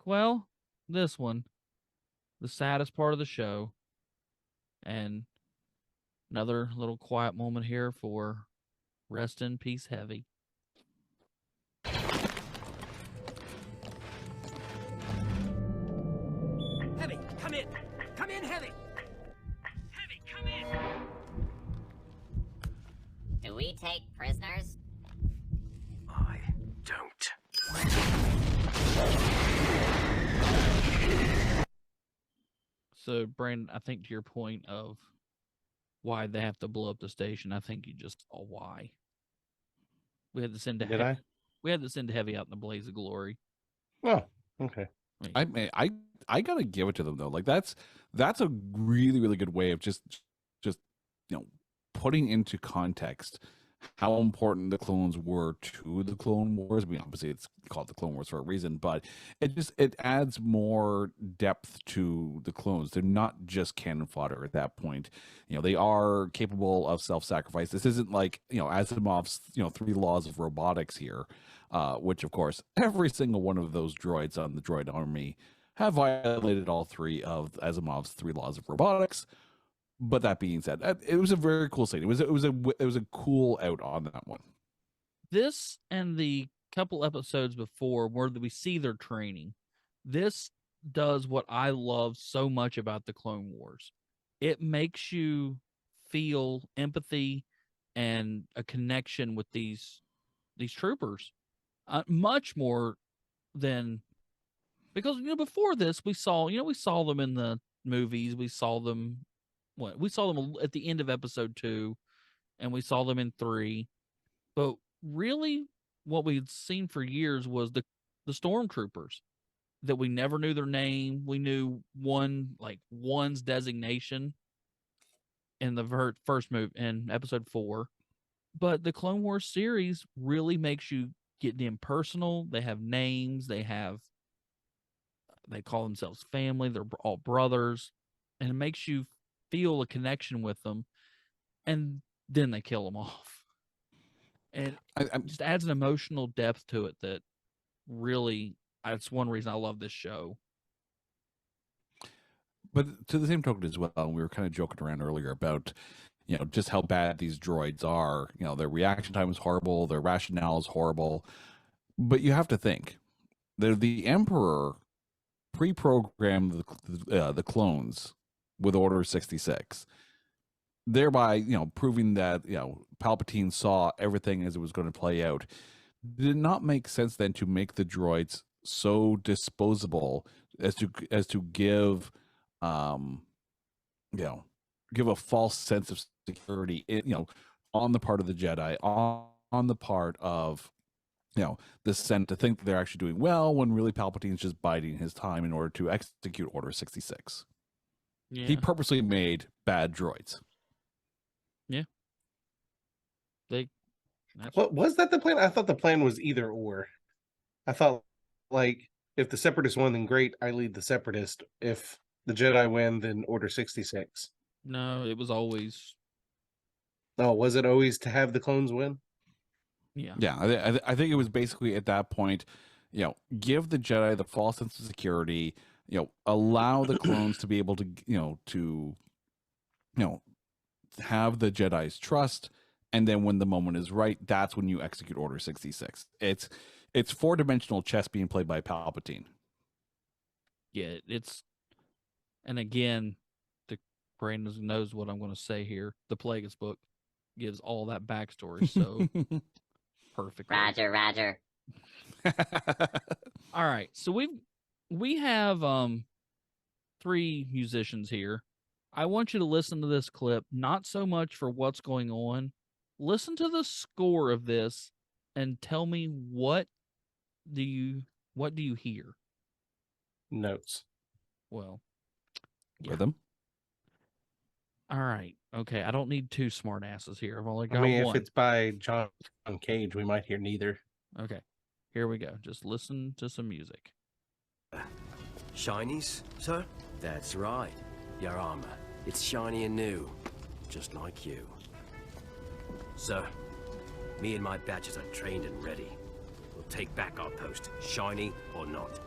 Well, this one, the saddest part of the show, and another little quiet moment here for rest in peace, Heavy. Heavy, come in! Come in, Heavy! Heavy, come in! Do we take prisoners? I don't. So, Brandon, I think to your point of why they have to blow up the station, I think you just saw why. We had to send we had to send Heavy out in a blaze of glory. Oh, okay. I gotta give it to them though. Like that's a really, really good way of just putting into context how important the clones were to the Clone Wars. I mean, obviously it's called the Clone Wars for a reason, but it adds more depth to the clones. They're not just cannon fodder at that point. They are capable of self-sacrifice. This isn't like, Asimov's, 3 laws of robotics here, which of course every single one of those droids on the droid army have violated all 3 of Asimov's 3 laws of robotics. But that being said, it was a very cool scene. It was a cool out on that one. This and the couple episodes before where we see their training, this does what I love so much about the Clone Wars. It makes you feel empathy and a connection with these troopers, much more than because before this we saw them in the movies, we saw them at the end of episode 2, and we saw them in 3. But really, what we'd seen for years was the stormtroopers that we never knew their name. We knew one's designation in the first movie in episode 4. But the Clone Wars series really makes you get them personal. They have names. They call themselves family. They're all brothers, and it makes you feel a connection with them, and then they kill them off, and it just adds an emotional depth to it that really, that's one reason I love this show. But to the same token as well, we were kind of joking around earlier about just how bad these droids are. Their reaction time is horrible, their rationale is horrible, but you have to think the Emperor pre-programmed the clones with Order 66, thereby, proving that, Palpatine saw everything as it was going to play out. Did it not make sense then to make the droids so disposable as to give, give a false sense of security, on the part of the Jedi, on the part of this Senate to think that they're actually doing well when really Palpatine's just biding his time in order to execute Order 66. Yeah. He purposely made bad droids. What was that the plan? I thought the plan was either or. I thought, like, if the Separatists won, then great, I lead the Separatist. If the Jedi win, then Order 66. No, it was always. Oh, was it always to have the clones win? Yeah. Yeah, I think it was basically at that point, give the Jedi the false sense of security, allow the clones to be able to, have the Jedi's trust, and then when the moment is right, that's when you execute Order 66. It's 4-dimensional chess being played by Palpatine. Yeah, and again, Brandon knows what I'm going to say here. The Plagueis book gives all that backstory so perfectly. Roger. All right, so we have 3 musicians here. I want you to listen to this clip, not so much for what's going on. Listen to the score of this and tell me what do you hear? Notes. Well, Rhythm. All right. Okay, I don't need 2 smart asses here. I've only got I mean, one. if it's by John Cage, we might hear neither. Okay, here we go. Just listen to some music. Shinies, sir? That's right. Your armor. It's shiny and new. Just like you. Sir, me and my batches are trained and ready. We'll take back our post, shiny or not.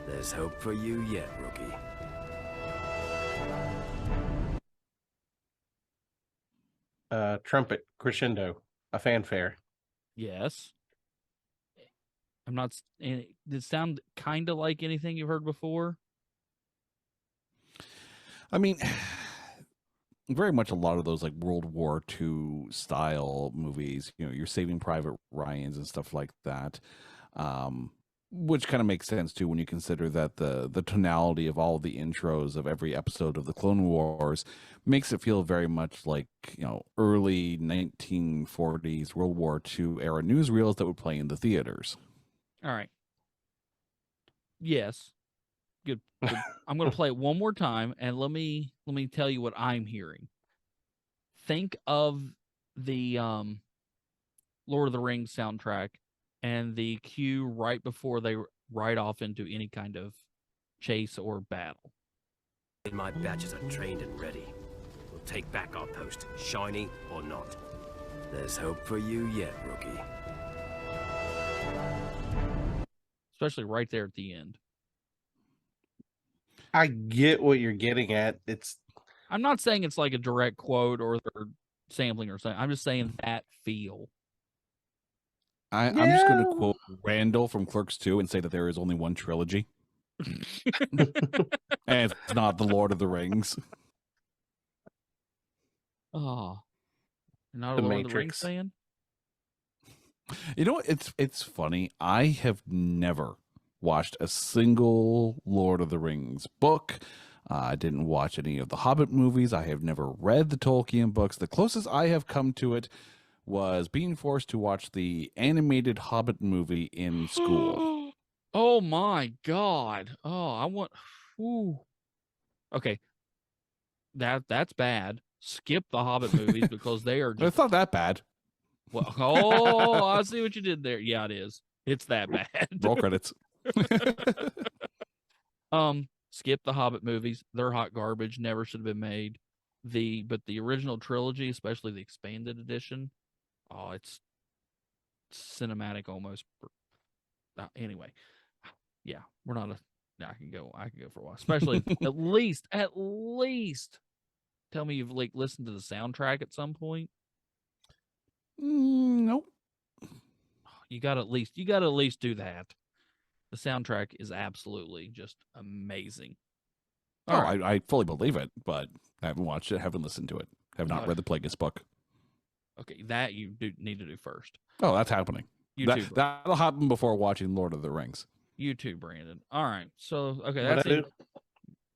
There's hope for you yet, rookie. Trumpet, crescendo, a fanfare. Yes. I'm not. Did it sound kind of like anything you've heard before? I mean, very much a lot of those like World War II style movies, you're Saving Private Ryans and stuff like that, which kind of makes sense too when you consider that the tonality of all the intros of every episode of the Clone Wars makes it feel very much like early 1940s World War II era newsreels that would play in the theaters. All right. Yes. Good. I'm going to play it one more time, and let me tell you what I'm hearing. Think of the Lord of the Rings soundtrack and the cue right before they ride off into any kind of chase or battle. My batches are trained and ready. We'll take back our post, shiny or not. There's hope for you yet, rookie. Especially right there at the end. I get what you're getting at. I'm not saying it's like a direct quote or they're sampling or something. I'm just saying that feel. I'm just going to quote Randall from Clerks 2 and say that there is only one trilogy. And it's not the Lord of the Rings. Oh. Not The a Lord of the Rings Matrix. fan? You know what? It's funny. I have never watched a single Lord of the Rings book. I didn't watch any of the Hobbit movies. I have never read the Tolkien books. The closest I have come to it was being forced to watch the animated Hobbit movie in school. Oh my God. Oh, I want. Ooh. Okay. That's bad. Skip the Hobbit movies because they are just. It's not that bad. Well, oh, I see what you did there. Yeah, it is. It's that bad. Roll credits. Skip the Hobbit movies. They're hot garbage. Never should have been made. But the original trilogy, especially the expanded edition, oh, it's cinematic almost. Anyway, yeah, we're not a. I can go for a while. Especially at least. Tell me you've listened to the soundtrack at some point. Nope. You got to at least do that. The soundtrack is absolutely just amazing. All right. I fully believe it, but I haven't watched it, haven't listened to it, have not read the Plagueis book. Okay, that you do need to do first. Oh, that's happening. YouTube. That'll happen before watching Lord of the Rings. You too, Brandon. All right. So, okay, that's it.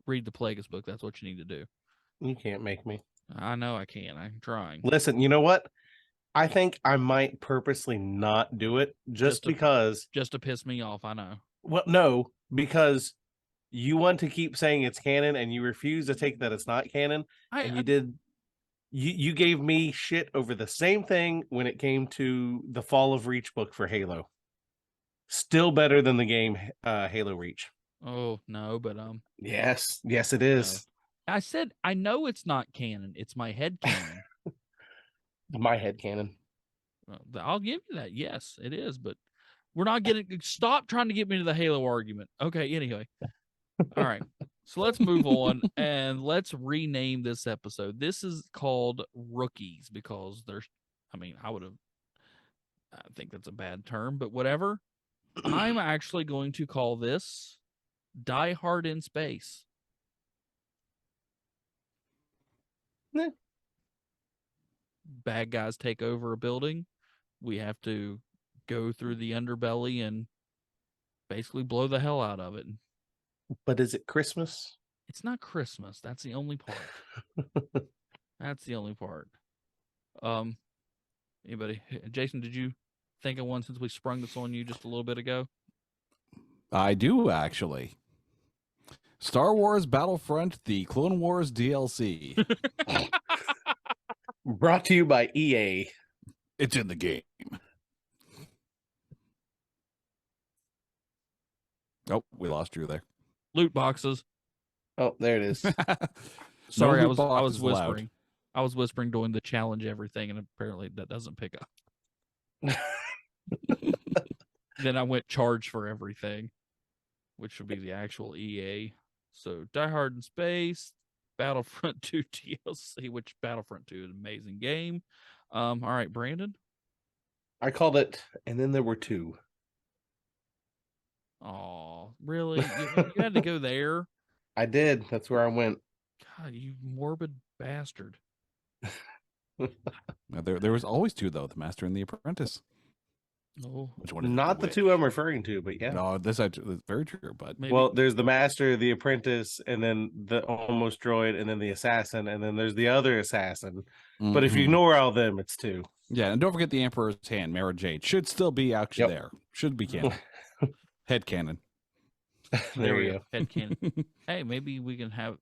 Read the Plagueis book. That's what you need to do. You can't make me. I know I can. I'm trying. Listen, you know what? I think I might purposely not do it just to- because. Just to piss me off, I know. Well, no, because you want to keep saying it's canon and you refuse to take that it's not canon. And you did. You gave me shit over the same thing when it came to the Fall of Reach book for Halo. Still better than the game Halo Reach. Oh no, but Yes, it is. I said I know it's not canon. It's my head canon. My head canon. I'll give you that. Yes, it is. But we're not getting. Stop trying to get me to the Halo argument. Okay. Anyway. All right. So let's move on and let's rename this episode. This is called Rookies because there's. I mean, I think that's a bad term, but whatever. I'm actually going to call this Die Hard in Space. Yeah. Bad guys take over a building. We have to go through the underbelly and basically blow the hell out of it. But is it Christmas? It's not Christmas. That's the only part. That's the only part. Anybody? Jason, did you think of one since we sprung this on you just a little bit ago? I do, actually. Star Wars Battlefront, the Clone Wars DLC. Brought to you by EA. It's in the game. Oh, we lost Drew there. Loot boxes. Oh, there it is. Sorry, No loot I was boxes allowed. whispering. I was whispering during the challenge everything, and apparently that doesn't pick up. Then I went charge for everything, which would be the actual EA. So Die Hard in Space, Battlefront 2 DLC, which Battlefront 2 is an amazing game. All right, Brandon. I called it, and then there were two. Oh, really? You had to go there? I did. That's where I went. God, you morbid bastard. There was always two, though, the Master and the Apprentice. Oh, Which one? Not the two I'm referring to, but yeah. No, that's very true. But maybe. Well, there's the Master, the Apprentice, and then the Almost Droid, and then the Assassin, and then there's the other Assassin. But if you ignore all them, it's two. Yeah, and don't forget the Emperor's Hand, Mara Jade. Should still be actually there. Should be canon. Head canon. There we go. Head canon. Hey, maybe we can have.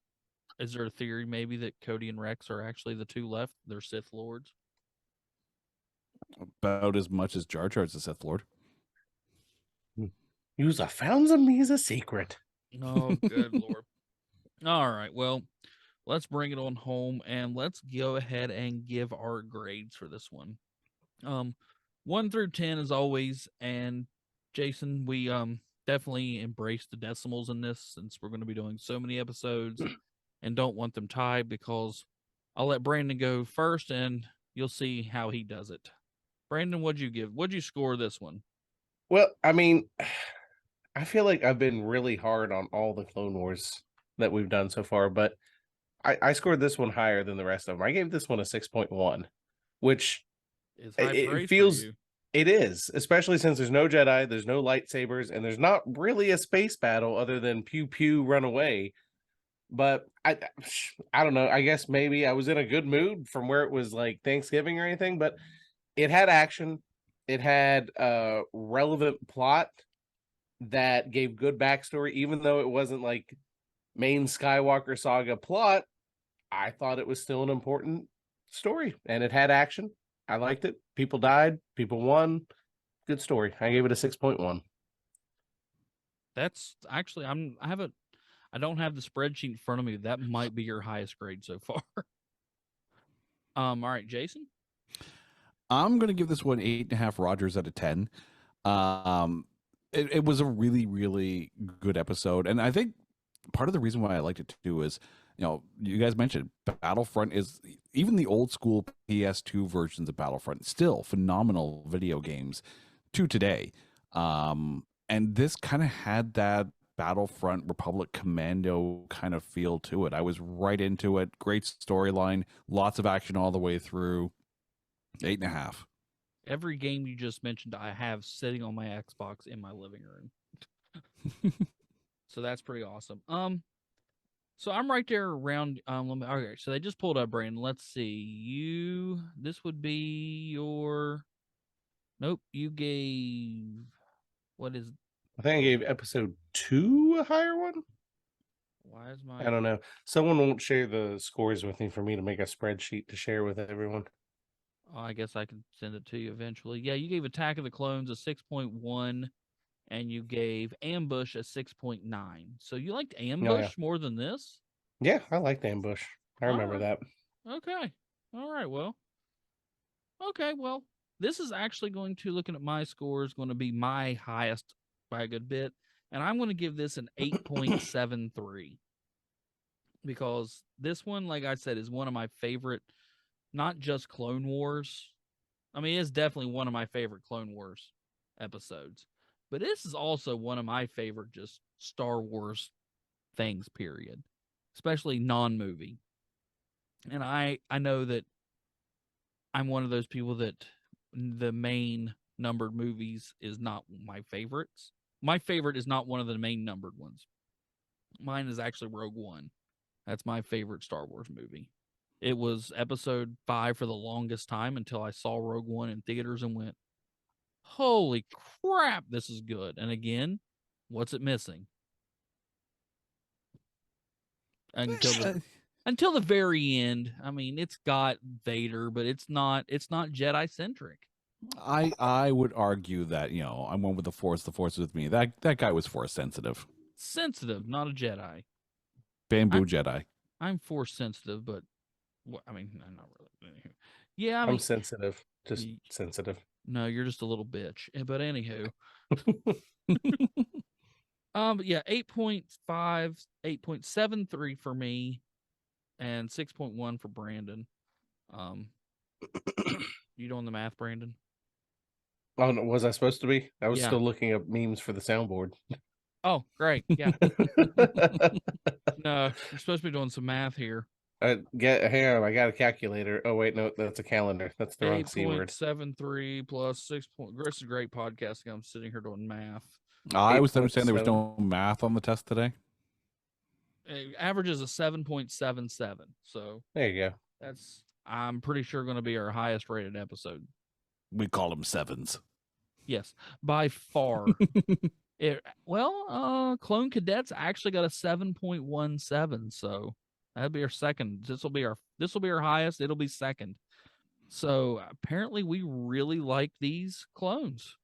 Is there a theory maybe that Cody and Rex are actually the two left? They're Sith Lords. About as much as Jar Jar's a Sith Lord. Use a found me as a secret. Oh, good Lord. All right. Well, let's bring it on home and let's go ahead and give our grades for this one. 1 through 10 as always. And Jason, we definitely embrace the decimals in this since we're going to be doing so many episodes and don't want them tied because I'll let Brandon go first and you'll see how he does it. Brandon, what'd you give? What'd you score this one? Well, I mean, I feel like I've been really hard on all the Clone Wars that we've done so far, but I scored this one higher than the rest of them. I gave this one a 6.1, which it feels it is, especially since there's no Jedi, there's no lightsabers, and there's not really a space battle other than pew pew run away. But I don't know. I guess maybe I was in a good mood from where it was like Thanksgiving or anything, but it had action. It had a relevant plot that gave good backstory, even though it wasn't like main Skywalker saga plot. I thought it was still an important story, and it had action. I liked it. People died. People won. Good story. I gave it a 6.1. That's actually I don't have the spreadsheet in front of me. That might be your highest grade so far. All right, Jason. I'm gonna give this one 8.5 Rogers out of 10. It was a really, really good episode, and I think part of the reason why I liked it too is, you guys mentioned Battlefront is even the old school PS2 versions of Battlefront still phenomenal video games to today. And this kind of had that Battlefront Republic Commando kind of feel to it. I was right into it. Great storyline, lots of action all the way through. 8.5. Every game you just mentioned, I have sitting on my Xbox in my living room. So that's pretty awesome. So I'm right there around. Okay, so they just pulled up, Brandon. Let's see. This would be your. Nope, you gave. What is? I think I gave episode 2 a higher one. Why is I don't know. Someone won't share the scores with me for me to make a spreadsheet to share with everyone. Oh, I guess I can send it to you eventually. Yeah, you gave Attack of the Clones a 6.1, and you gave Ambush a 6.9. So you liked Ambush more than this? Yeah, I liked Ambush. I remember Alright. that. Okay. All right. Well. Okay. Well, this is actually going to, looking at my scores, going to be my highest by a good bit, and I'm going to give this an 8.73 because this one, like I said, is one of my favorite. Not just Clone Wars. I mean, it's definitely one of my favorite Clone Wars episodes. But this is also one of my favorite just Star Wars things, period. Especially non-movie. And I know that I'm one of those people that the main numbered movies is not my favorites. My favorite is not one of the main numbered ones. Mine is actually Rogue One. That's my favorite Star Wars movie. It was episode 5 for the longest time until I saw Rogue One in theaters and went, holy crap, this is good. And again, what's it missing? Until the very end. I mean, it's got Vader, but it's not Jedi centric. I would argue that, I'm one with the Force is with me. That guy was Force sensitive. Sensitive, not a Jedi. Bamboo Jedi. I'm Force sensitive, but I mean, I'm not really. Yeah, I'm sensitive. Just sensitive. No, you're just a little bitch. But anywho. But yeah, 8.5, 8.73 for me, and 6.1 for Brandon. You doing the math, Brandon? Oh, no, was I supposed to be? I was still looking up memes for the soundboard. Oh, great. Yeah. No, you're supposed to be doing some math here. Hang on, I got a calculator. Oh wait, no, that's a calendar. That's the wrong C word. 8.73 plus 6. This is great podcasting. I'm sitting here doing math. I was understanding there was no math on the test today. Average is a 7.77. So there you go. That's, I'm pretty sure, going to be our highest rated episode. We call them 7s. Yes, by far. Clone Cadets actually got a 7.17. So that'd be our second. This will be our highest. It'll be second. So apparently we really like these clones.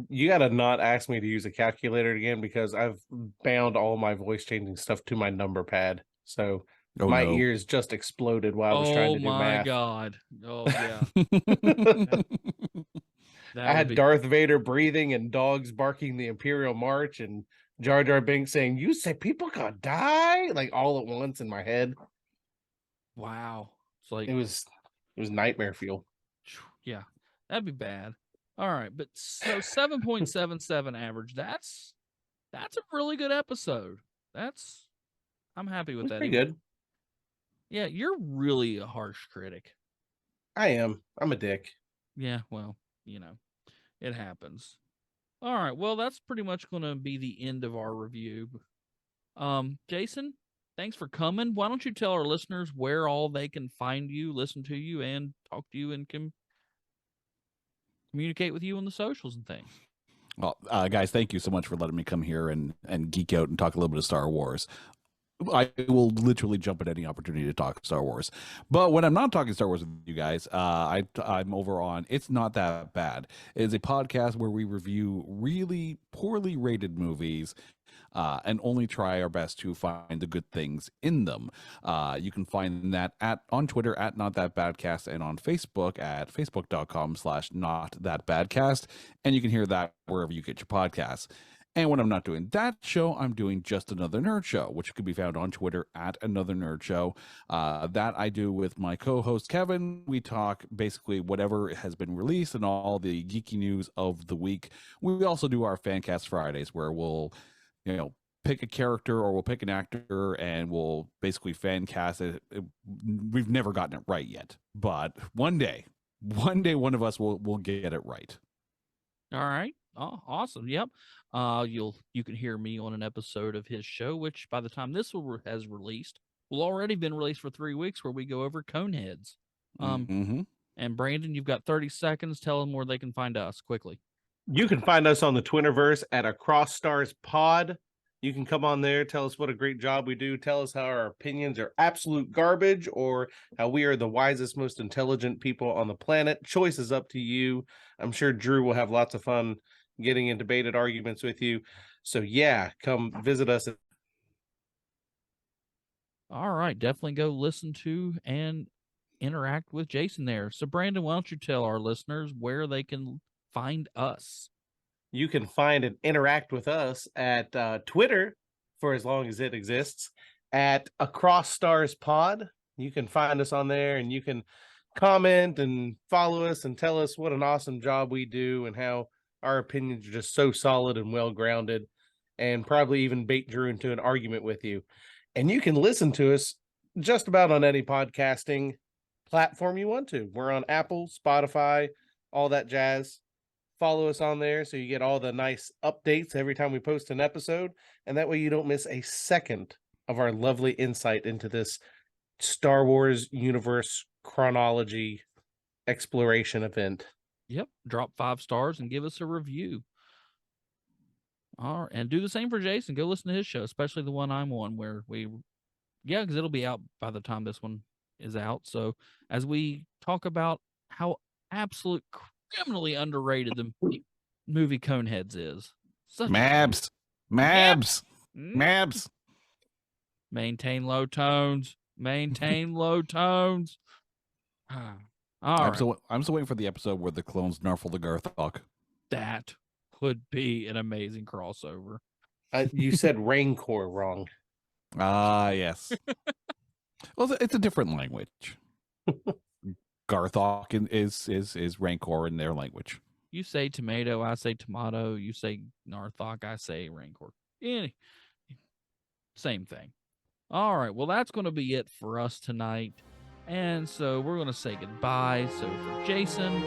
You got to not ask me to use a calculator again because I've bound all my voice changing stuff to my number pad. So my ears just exploded while I was trying to do math. Oh my God. Oh yeah. I had Darth Vader breathing and dogs barking the Imperial March and Jar Jar Binks saying, "You say people gonna die?" like all at once in my head. Wow. It's like it was nightmare fuel. Yeah, that'd be bad. All right, but so 7.77 average. That's a really good episode. I'm happy with that. Pretty good. Yeah, you're really a harsh critic. I am. I'm a dick. Yeah, well, it happens. All right, well, that's pretty much going to be the end of our review. Jason, thanks for coming. Why don't you tell our listeners where all they can find you, listen to you, and talk to you, and communicate with you on the socials and things. Well, guys, thank you so much for letting me come here and geek out and talk a little bit of Star Wars. I will literally jump at any opportunity to talk Star Wars. But when I'm not talking Star Wars with you guys, I'm over on It's Not That Bad. It is a podcast where we review really poorly rated movies and only try our best to find the good things in them. You can find that on Twitter at Not That Badcast and on Facebook at facebook.com/NotThatBadcast. And you can hear that wherever you get your podcasts. And when I'm not doing that show, I'm doing Just Another Nerd Show, which can be found on Twitter at Another Nerd Show. That I do with my co-host, Kevin. We talk basically whatever has been released and all the geeky news of the week. We also do our Fancast Fridays where we'll, pick a character or we'll pick an actor and we'll basically fan cast it. We've never gotten it right yet, but one day one of us will get it right. All right. Oh, awesome. Yep. You can hear me on an episode of his show, which by the time this has released, will already been released for 3 weeks, where we go over Coneheads. Mm-hmm. And Brandon, you've got 30 seconds. Tell them where they can find us quickly. You can find us on the Twitterverse at Across Stars Pod. You can come on there, tell us what a great job we do, tell us how our opinions are absolute garbage, or how we are the wisest, most intelligent people on the planet. Choice is up to you. I'm sure Drew will have lots of fun getting in debated arguments with you. So yeah, come visit us. All right, definitely go listen to and interact with Jason there. So Brandon, why don't you tell our listeners where they can find us? You can find and interact with us at Twitter, for as long as it exists, at Across Stars Pod. You can find us on there, and you can comment and follow us and tell us what an awesome job we do and how our opinions are just so solid and well grounded, and probably even bait Drew into an argument with you. And you can listen to us just about on any podcasting platform you want to. We're on Apple, Spotify, all that jazz. Follow us on there so you get all the nice updates every time we post an episode, and that way you don't miss a second of our lovely insight into this Star Wars universe chronology exploration event. Yep. Drop 5 stars and give us a review. All right. And do the same for Jason. Go listen to his show, especially the one I'm on, where because it'll be out by the time this one is out. So as we talk about how absolute criminally underrated the movie Coneheads is. Mabs. Maintain low tones. Maintain low tones. All I'm right. I'm still waiting for the episode where the clones Narfel the Garthok. That would be an amazing crossover. You said Rancor wrong. Ah, yes. Well, it's a different language. Garthok is Rancor in their language. You say tomato, I say tomato. You say Narthok, I say Rancor. Same thing. All right. Well, that's going to be it for us tonight. And so we're going to say goodbye. So for Jason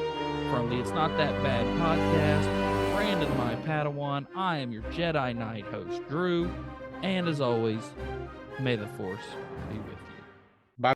from the It's Not That Bad podcast, Brandon, my Padawan, I am your Jedi Knight host, Drew. And as always, may the Force be with you.